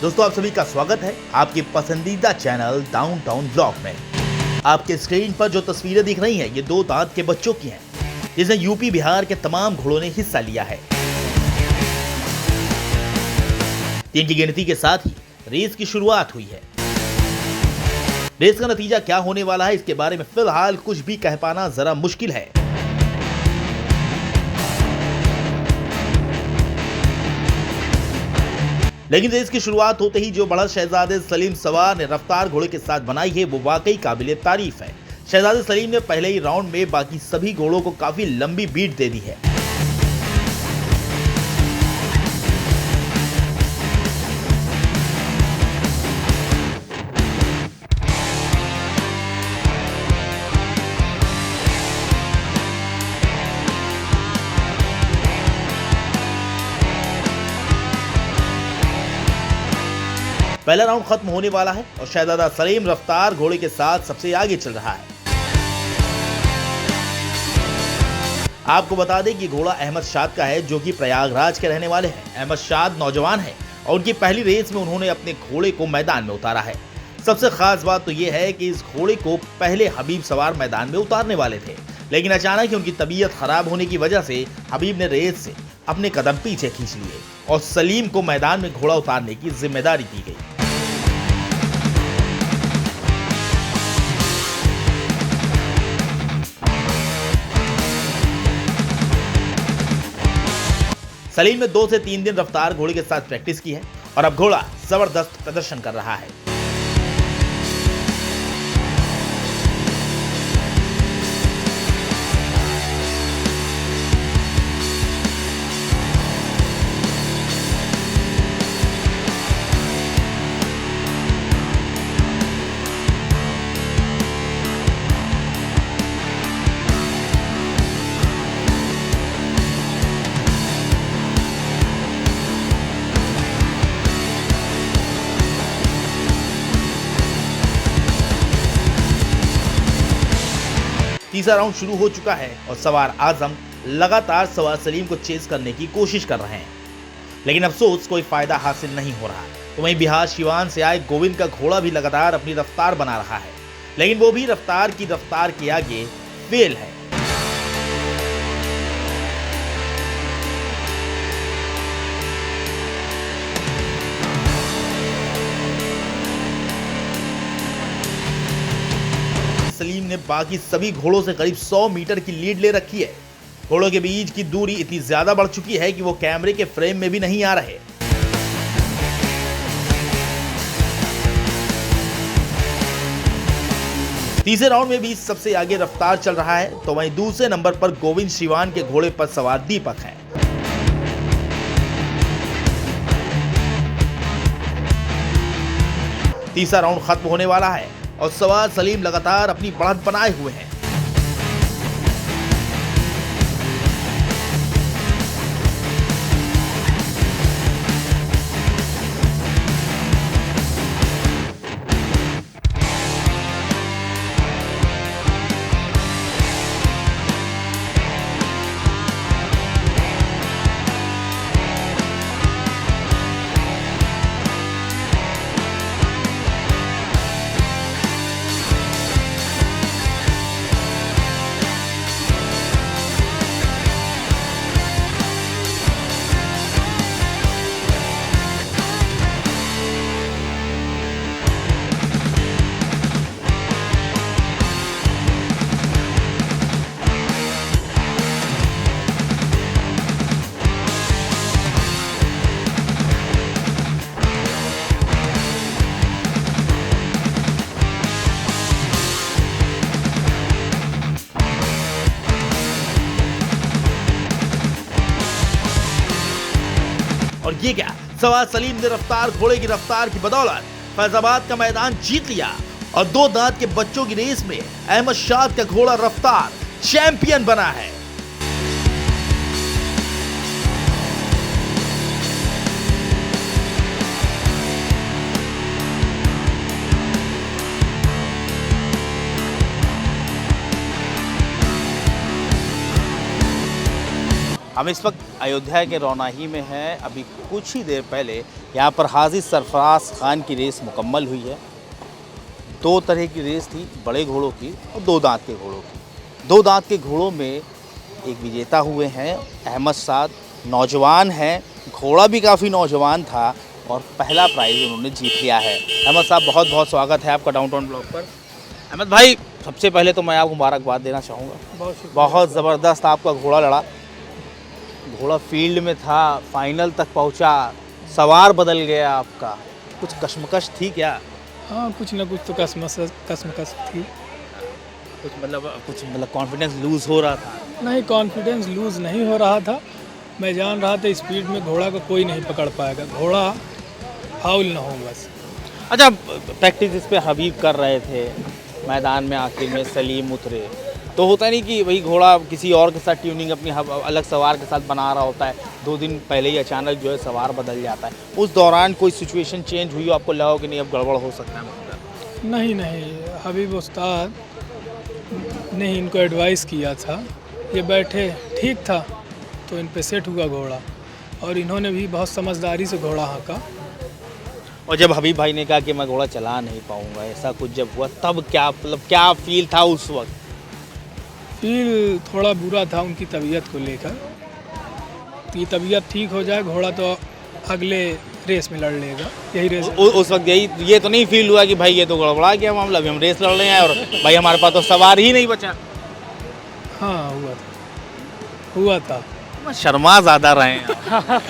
दोस्तों आप सभी का स्वागत है आपके पसंदीदा चैनल डाउनटाउन ब्लॉग में। आपके स्क्रीन पर जो तस्वीरें दिख रही हैं ये दो दांत के बच्चों की हैं, जिसमें यूपी बिहार के तमाम घोड़ों ने हिस्सा लिया है। 3 की गिनती के साथ ही रेस की शुरुआत हुई है। रेस का नतीजा क्या होने वाला है इसके बारे में फिलहाल कुछ भी कह पाना जरा मुश्किल है। लेकिन रेस की शुरुआत होते ही जो बढ़त शहजादे सलीम सवार ने रफ्तार घोड़े के साथ बनाई है वो वाकई काबिले तारीफ है। शहजादे सलीम ने पहले ही राउंड में बाकी सभी घोड़ों को काफी लंबी बीट दे दी है। पहला राउंड खत्म होने वाला है और शहजादा सलीम रफ्तार घोड़े के साथ सबसे आगे चल रहा है। आपको बता दें कि घोड़ा अहमद शाद का है, जो कि प्रयागराज के रहने वाले हैं। अहमद शाद नौजवान है और उनकी पहली रेस में उन्होंने अपने घोड़े को मैदान में उतारा है। सबसे खास बात तो यह है कि इस घोड़े को पहले हबीब सवार मैदान में उतारने वाले थे, लेकिन अचानक ही उनकी तबीयत खराब होने की वजह से हबीब ने रेस से अपने कदम पीछे खींच लिए और सलीम को मैदान में घोड़ा उतारने की जिम्मेदारी दी गई। सलीम ने 2 से 3 दिन रफ्तार घोड़े के साथ प्रैक्टिस की है और अब घोड़ा जबरदस्त प्रदर्शन कर रहा है। तीसरा राउंड शुरू हो चुका है और सवार आजम लगातार सवार सलीम को चेस करने की कोशिश कर रहे हैं, लेकिन अफसोस कोई फायदा हासिल नहीं हो रहा। तो वहीं बिहार सिवान से आए गोविंद का घोड़ा भी लगातार अपनी रफ्तार बना रहा है, लेकिन वो भी रफ्तार के आगे फेल है। सलीम ने बाकी सभी घोड़ों से करीब 100 मीटर की लीड ले रखी है। घोड़ों के बीच की दूरी इतनी ज्यादा बढ़ चुकी है कि वो कैमरे के फ्रेम में भी नहीं आ रहे। तीसरे राउंड में भी सबसे आगे रफ्तार चल रहा है, तो वहीं दूसरे नंबर पर गोविंद सिवान के घोड़े पर सवार दीपक है। तीसरा राउंड खत्म होने वाला है और सवार सलीम लगातार अपनी बढ़त बनाए हुए हैं। और ये क्या, सवार सलीम ने रफ्तार घोड़े की रफ्तार की बदौलत फैजाबाद का मैदान जीत लिया और 2 दांत के बच्चों की रेस में अहमद शाद का घोड़ा रफ्तार चैंपियन बना है। हम इस वक्त अयोध्या के रौनाही में हैं। अभी कुछ ही देर पहले यहाँ पर हाजी सरफराज खान की रेस मुकम्मल हुई है। 2 तरह की रेस थी, बड़े घोड़ों की और 2 दांत के घोड़ों की। 2 दांत के घोड़ों में एक विजेता हुए हैं अहमद साद, नौजवान हैं, घोड़ा भी काफ़ी नौजवान था और पहला प्राइज़ उन्होंने जीत लिया है। अहमद साहब, बहुत बहुत स्वागत है आपका डाउनटाउन ब्लॉग पर। अहमद भाई, सबसे पहले तो मैं आपको मुबारकबाद देना चाहूँगा। बहुत ज़बरदस्त आपका घोड़ा लड़ा, घोड़ा फील्ड में था, फाइनल तक पहुंचा, सवार बदल गया आपका, कुछ कश्मकश थी क्या? हाँ, कुछ ना कुछ तो कसमकस थी। कुछ मतलब कॉन्फिडेंस लूज़ हो रहा था? नहीं, कॉन्फिडेंस लूज़ नहीं हो रहा था। मैं जान रहा था स्पीड में घोड़ा को कोई नहीं पकड़ पाएगा, घोड़ा फाउल ना हो बस। अच्छा, प्रैक्टिस इस पे हबीब कर रहे थे, मैदान में आखिर में सलीम उतरे, तो होता नहीं कि वही घोड़ा किसी और के साथ ट्यूनिंग अपनी अलग सवार के साथ बना रहा होता है, 2 दिन पहले ही अचानक जो है सवार बदल जाता है। उस दौरान कोई सिचुएशन चेंज हुई हो, आपको लगा हो कि नहीं अब गड़बड़ हो सकता है? मतलब नहीं, हबीब उस्ताद ने इनको एडवाइस किया था, ये बैठे ठीक था तो इन पे सेट हुआ घोड़ा, और इन्होंने भी बहुत समझदारी से घोड़ा हाँका। और जब हबीब भाई ने कहा कि मैं घोड़ा चला नहीं पाऊंगा, ऐसा कुछ जब हुआ, तब क्या फील था उस वक्त? फील थोड़ा बुरा था उनकी तबीयत को लेकर। ये तबीयत ठीक हो जाए, घोड़ा तो अगले रेस में लड़ लेगा। यही रेस उस वक्त ये तो नहीं फील हुआ कि भाई ये तो गड़बड़ा गया मामला, अभी हम रेस लड़ रहे हैं और भाई हमारे पास तो सवार ही नहीं बचा? हाँ, हुआ था। शर्मा ज़्यादा रहे हैं।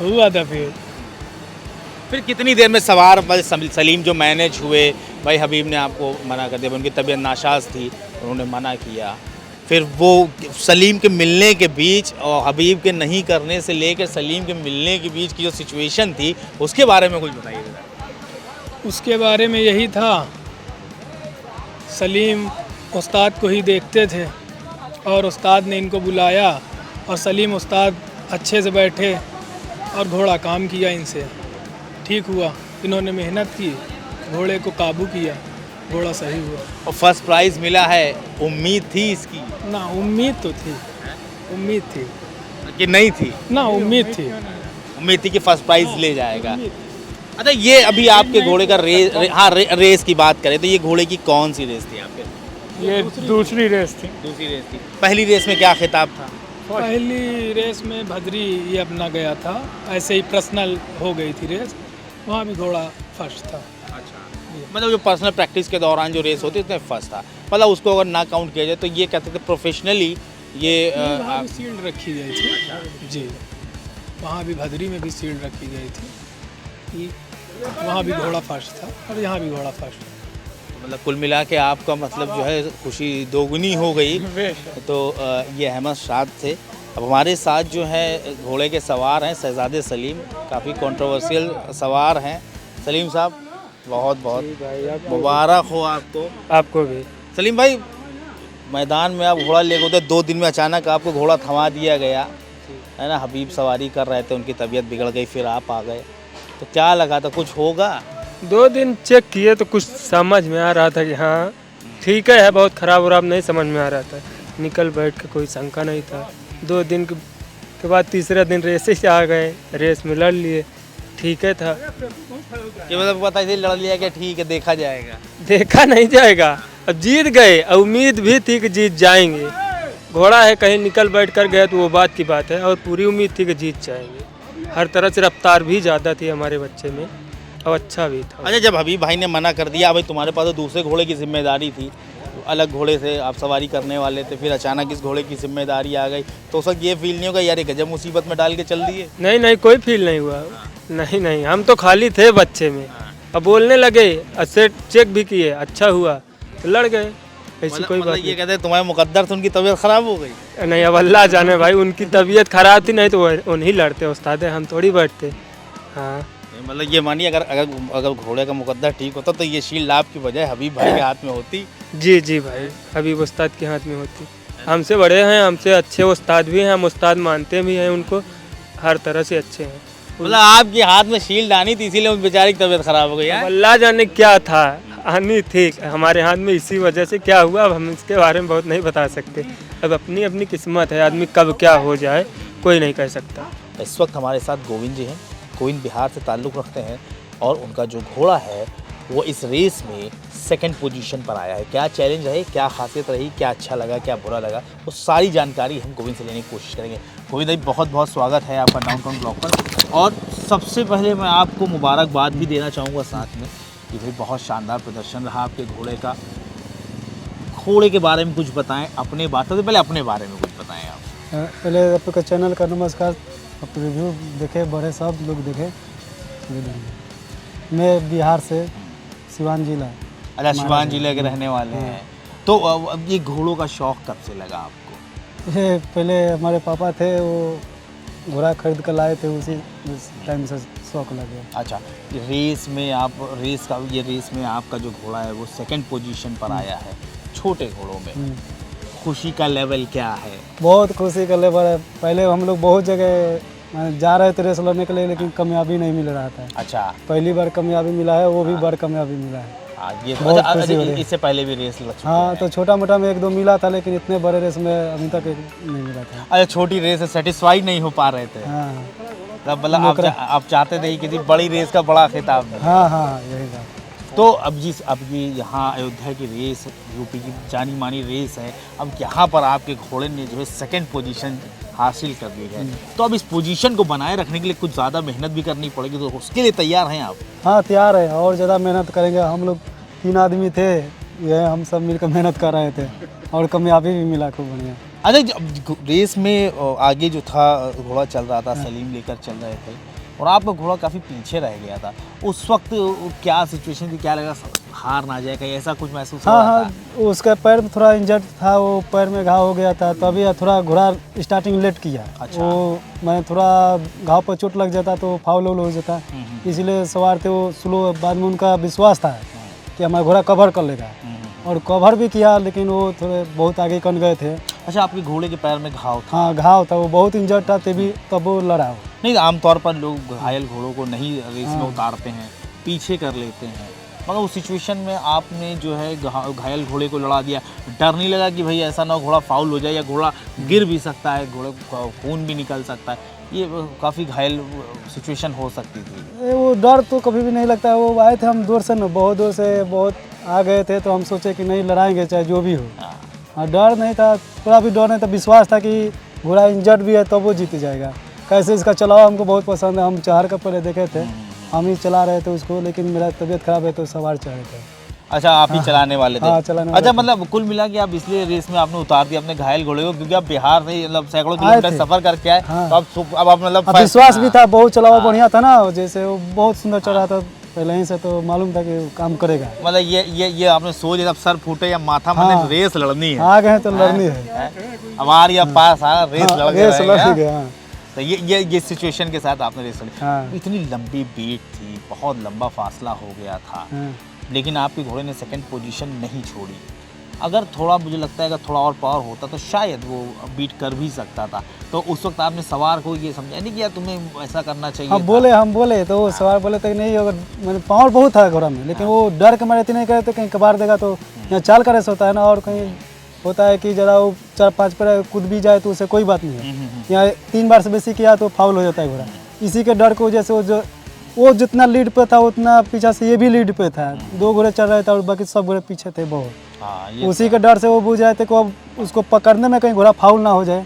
हुआ था। फिर कितनी देर में सवार सलीम जो मैनेज हुए? भाई हबीब ने आपको मना कर दिया, उनकी तबीयत नासाज थी, उन्होंने मना किया। फिर वो सलीम के मिलने के बीच और हबीब के नहीं करने से लेकर सलीम के मिलने के बीच की जो सिचुएशन थी, उसके बारे में कुछ बताइए। उसके बारे में यही था, सलीम उस्ताद को ही देखते थे और उस्ताद ने इनको बुलाया और सलीम उस्ताद अच्छे से बैठे और घोड़ा काम किया, इनसे ठीक हुआ। इन्होंने मेहनत की, घोड़े को काबू किया, घोड़ा सही हुआ और फर्स्ट प्राइज़ मिला है। उम्मीद थी इसकी? ना, उम्मीद तो थी, उम्मीद थी कि नहीं थी? ना, उम्मीद थी। उम्मीद थी कि फर्स्ट प्राइज़ ले जाएगा। अच्छा, ये अभी आपके घोड़े का रेस की बात करें तो ये घोड़े की कौन सी रेस थी आपके? ये दूसरी रेस थी। दूसरी रेस थी। पहली रेस में क्या खिताब था? पहली रेस में भद्री ये अपना गया था, ऐसे ही पर्सनल हो गई थी रेस, वहाँ भी घोड़ा फर्स्ट था। अच्छा, मतलब जो पर्सनल प्रैक्टिस के दौरान जो रेस होती है उसमें फर्स्ट था, मतलब उसको अगर ना काउंट किया जाए तो ये कहते थे प्रोफेशनली ये वहाँ भी शील्ड रखी गई थी जी, वहाँ भी भद्री में भी शील्ड रखी गई थी। वहाँ भी घोड़ा फर्स्ट था और यहाँ भी घोड़ा फर्स्ट था। मतलब कुल मिला के आपका मतलब जो है खुशी दोगुनी हो गई। तो ये अहमद साद थे। अब हमारे साथ जो है घोड़े के सवार हैं शहजादे सलीम, काफ़ी कंट्रोवर्शियल सवार हैं। सलीम साहब, बहुत बहुत मुबारक हो आपको। आपको भी। सलीम भाई, मैदान में आप घोड़ा लेके उधर 2 दिन में अचानक आपको घोड़ा थमा दिया गया है ना, हबीब सवारी कर रहे थे, उनकी तबीयत बिगड़ गई, फिर आप आ गए, तो क्या लगा था कुछ होगा? 2 दिन चेक किए तो कुछ समझ में आ रहा था कि हाँ ठीक है, बहुत ख़राब वराब नहीं समझ में आ रहा था। निकल बैठ के कोई शंका नहीं था। 2 दिन के बाद तीसरे दिन रेस से आ गए, रेस में लड़ लिए, ठीक है था। कि मतलब पता ही लड़ लिया कि ठीक है देखा जाएगा? देखा नहीं जाएगा, अब जीत गए, उम्मीद भी थी कि जीत जाएंगे। घोड़ा है, कहीं निकल बैठ कर गए तो वो बात की बात है, और पूरी उम्मीद थी कि जीत जाएंगे। हर तरह से रफ्तार भी ज़्यादा थी हमारे बच्चे में और अच्छा भी था। अच्छा, जब हबीब भाई ने मना कर दिया, भाई तुम्हारे पास तो दूसरे घोड़े की जिम्मेदारी थी, अलग घोड़े से आप सवारी करने वाले थे, फिर अचानक इस घोड़े की जिम्मेदारी आ गई, तो उस वक्त ये फील नहीं होगा यार ये गजब मुसीबत में डाल के चल दिए? नहीं, कोई फील नहीं हुआ। नहीं, हम तो खाली थे बच्चे में, अब बोलने लगे, सेट चेक भी किए, अच्छा हुआ तो लड़ गए, ऐसी कोई बात ये कहते हैं तुम्हारे मुकद्दर से उनकी तबीयत खराब हो गई? नहीं, अब अल्लाह जाने भाई, उनकी तबीयत खराब थी, नहीं तो उन्हीं लड़ते उस्ताद, हम थोड़ी बैठते। हाँ, मतलब ये मानिए अगर घोड़े का मुकद्दर ठीक होता तो ये शील्ड आपकी बजाय हबीब भाई के हाथ में होती? जी भाई, हबीब उस्ताद के हाथ में होती। हमसे बड़े हैं, हमसे अच्छे उस्ताद भी हैं, हम उस्ताद मानते भी हैं उनको, हर तरह से अच्छे हैं। मतलब आपके हाथ में शील्ड आनी थी इसीलिए उस बेचारे की तबीयत खराब हो गई? अल्लाह जाने क्या था, आनी थी हमारे हाथ में, इसी वजह से क्या हुआ अब हम इसके बारे में बहुत नहीं बता सकते। अब अपनी अपनी किस्मत है, आदमी कब क्या हो जाए कोई नहीं कह सकता। इस वक्त हमारे साथ गोविंद जी हैं। गोविंद बिहार से ताल्लुक़ रखते हैं और उनका जो घोड़ा है वो इस रेस में सेकंड पोजीशन पर आया है। क्या चैलेंज रहे, क्या खासियत रही, क्या अच्छा लगा, क्या बुरा लगा, वो सारी जानकारी हम गोविंद से लेने की कोशिश करेंगे। गोविंद भाई बहुत बहुत स्वागत है आपका डाउनटाउन ब्लॉग पर। और सबसे पहले मैं आपको मुबारकबाद भी देना चाहूँगा साथ में कि भाई बहुत शानदार प्रदर्शन रहा आपके घोड़े का। घोड़े के बारे में कुछ बताएं, अपने बात से पहले अपने बारे में कुछ बताएं आप। पहले आपका चैनल का नमस्कार। आप रिव्यू देखे, बड़े सब लोग देखे। मैं बिहार से सिवान जिला। अच्छा, सिवान जिले के रहने वाले हैं। तो अब ये घोड़ों का शौक़ कब से लगा आपको? ये पहले हमारे पापा थे, वो घोड़ा खरीद कर लाए थे, उसी टाइम से शौक लग गया। अच्छा, रेस में आपका जो घोड़ा है वो सेकंड पोजीशन पर आया है छोटे घोड़ों में। खुशी का लेवल क्या है? बहुत खुशी का लेवल है। पहले हम लोग बहुत जगह जा रहे थे रेस लड़ने के लिए, लेकिन कामयाबी नहीं मिल रहा था। अच्छा, पहली बार कामयाबी मिला है, वो भी बड़ कामयाबी मिला है। ये बहुत अच्छा, खुशी हो रही है। इससे पहले भी रेस लग चुके हाँ, हैं। तो छोटा मोटा में 1-2 मिला था, लेकिन इतने बड़े रेस में अभी तक नहीं मिला था। अच्छा, छोटी रेस से सेटिस्फाइड नहीं हो पा रहे थे। हाँ तब मतलब आप चाहते थे कि किसी बड़ी रेस का बड़ा खिताब मिले। हाँ, यही बात। तो अब ये यहाँ अयोध्या की रेस, यूपी की जानी मानी रेस है। अब यहाँ पर आपके घोड़े ने जो है सेकंड पोजीशन हासिल कर ली है। तो अब इस पोजीशन को बनाए रखने के लिए कुछ ज़्यादा मेहनत भी करनी पड़ेगी, तो उसके लिए तैयार हैं आप? हाँ, तैयार है, और ज़्यादा मेहनत करेंगे। हम लोग 3 आदमी थे, यह हम सब मिलकर मेहनत कर रहे थे और कामयाबी भी मिला खूब बढ़िया। अच्छा, रेस में आगे जो था घोड़ा चल रहा था, सलीम लेकर चल रहे थे और आपका घोड़ा काफ़ी पीछे रह गया था। उस वक्त क्या सिचुएशन थी, क्या लगा हार ना जाए, कहीं ऐसा कुछ महसूस हो रहा था? हाँ, उसका पैर में थोड़ा इंजर्ड था, वो पैर में घाव हो गया था, तभी थोड़ा घोड़ा स्टार्टिंग लेट किया। अच्छा। वो मैं थोड़ा घाव पर चोट लग जाता तो फाउल हो जाता, इसलिए सवार थे वो स्लो। बाद में उनका विश्वास था कि हमारा घोड़ा कवर कर लेगा, और कवर भी किया, लेकिन वो थोड़े बहुत आगे कन गए थे। अच्छा, आपके घोड़े के पैर में घाव था? हाँ, घाव था, वो बहुत इंजर्ड था, तब वो लड़ा हो। नहीं, आमतौर पर लोग घायल घोड़ों को नहीं रेस में उतारते हैं, पीछे कर लेते हैं, मगर उस सिचुएशन में आपने जो है घायल घोड़े को लड़ा दिया। डर नहीं लगा कि भाई ऐसा ना घोड़ा फाउल हो जाए या घोड़ा गिर भी सकता है, घोड़े को खून भी निकल सकता है, ये काफ़ी घायल सिचुएशन हो सकती थी? वो डर तो कभी भी नहीं लगता है। वो आए थे हम दूर से न, बहुत दूर से बहुत आ गए थे, तो हम सोचे कि नहीं, लड़ाएंगे चाहे जो भी हो। हाँ, डर नहीं था, थोड़ा भी डर नहीं था, विश्वास था कि घोड़ा इंजर्ड भी है तो वो जीत जाएगा। कैसे इसका चलावा हमको बहुत पसंद है। हम चार का पहले देखे थे, हम ही चला रहे थे उसको, लेकिन मेरा तबीयत खराब है तो सवार चढ़े थे। अच्छा, आप ही चलाने वाले थे? हाँ, चलाने वाले अच्छा, थे। मतलब कुल मिला के आप इसलिए रेस में आपने उतार दिया अपने घायल घोड़े को क्योंकि आप बिहार से मतलब सैकड़ों किलोमीटर सफर करके आए। हाँ। तो अब आप मतलब विश्वास भी था, बहुत चलावा बढ़िया था ना, जैसे वो बहुत सुंदर चल रहा था पहले ही से, तो मालूम था कि काम करेगा। मतलब ये आपने सोच जब सर फूटे या माथा मैंने रेस लड़नी है, आ गए तो लड़नी है। अब आ रही पास रेस लड़ गए। हाँ, तो ये सिचुएशन के साथ आपने रेस लड़ी। हाँ। इतनी लंबी बीट थी, बहुत लंबा फासला हो गया था, लेकिन आपके घोड़े ने सेकंड पोजीशन नहीं छोड़ी। अगर थोड़ा, मुझे लगता है अगर थोड़ा और पावर होता तो शायद वो बीट कर भी सकता था। तो उस वक्त आपने सवार को ये समझा नहीं किया तुम्हें ऐसा करना चाहिए? हम बोले तो वो सवार बोले थे नहीं, अगर मैंने पावर बहुत था घोड़ा में, लेकिन वो डर के मारे इतने नहीं करे थे, कहीं कबार देगा तो यहाँ चाल का रेस होता है ना, और कहीं होता है कि जरा वो 4-5 पर कूद भी जाए तो उसे कोई बात नहीं है। यहाँ 3 बार से बेसी किया तो फाउल हो जाता है घोड़ा। इसी के डर को वजह से वो जितना लीड पे था उतना पीछे से ये भी लीड पे था। 2 घोड़े चल रहे थे और बाकी सब घोड़े पीछे थे बहुत। उसी के डर से वो बुझ जाए थे को उसको पकड़ने में कहीं घोड़ा फाउल ना हो जाए,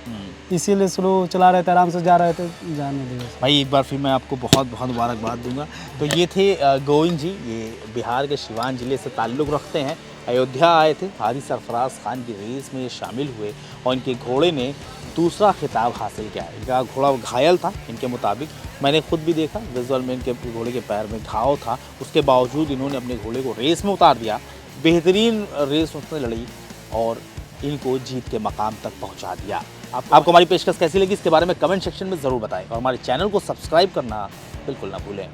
इसीलिए स्लो चला रहे थे, आराम से जा रहे थे, जाने दिए। भाई एक बार फिर मैं आपको बहुत बहुत मुबारकबाद दूंगा। तो ये थे गोविंद जी, ये बिहार के सिवान ज़िले से ताल्लुक़ रखते हैं, अयोध्या आए थे, हाजी सरफराज खान की रेस में शामिल हुए और इनके घोड़े ने दूसरा खिताब हासिल किया। इनका घोड़ा घायल था इनके मुताबिक, मैंने खुद भी देखा विजुअल में, इनके घोड़े के पैर में घाव था, उसके बावजूद इन्होंने अपने घोड़े को रेस में उतार दिया। बेहतरीन रेस उसने लड़ी और इनको जीत के मकाम तक पहुंचा दिया। आपको हमारी पेशकश कैसी लगी इसके बारे में कमेंट सेक्शन में ज़रूर बताएं और हमारे चैनल को सब्सक्राइब करना बिल्कुल ना भूलें।